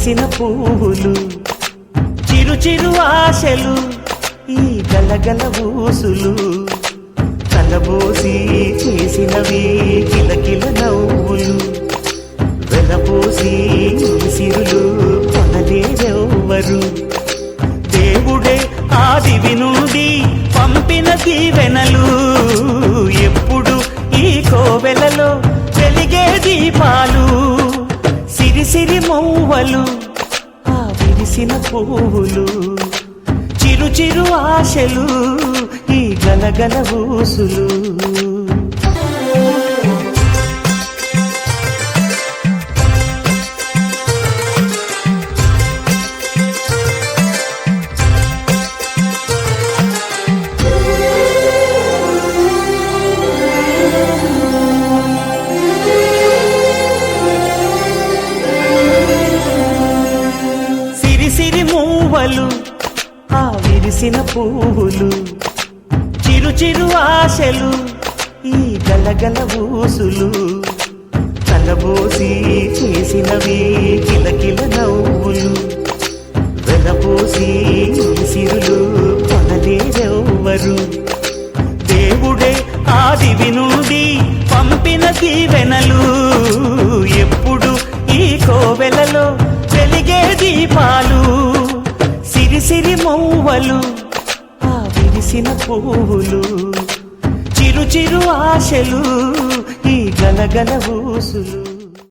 విరిసిన పువ్వులు, చిరు చిరు ఆశలు, ఈ గలగల ఊసులు, కలబోసి చేసినవి కిలకిల నవ్వులు, వెలపోసి సిరులు కొనలేరెవ్వరు. దేవుడే ఆదివి నుండి పంపిన దీవెనలు, ఎప్పుడు ఈ కోవెలలో వెలిగే దీపాలు, సిరి సిరి మౌవలు, ఆ విరిసిన పువ్వులు, చిరు చిరు ఆశలు, ఈ గలగల ఊసులు. ఆ విరిసిన పువ్వులు, చిరు చిరు ఆశలు, ఈ గలగల ఊసులు, కలబోసి చేసినవి కిలకిల నవ్వులు, వెలపోసి సిరులు కొనలేరెవ్వరు. దేవుడే ఆదివి నుండి పంపిన దీవెనలు, ఎప్పుడు ఈ కోవెలలో వెలిగే దీపాలు, సిరి సిరి మౌవలు, ఆ విరిసిన పువ్వులు, చిరు చిరు ఆశలు, ఈ గలగల ఊసులు.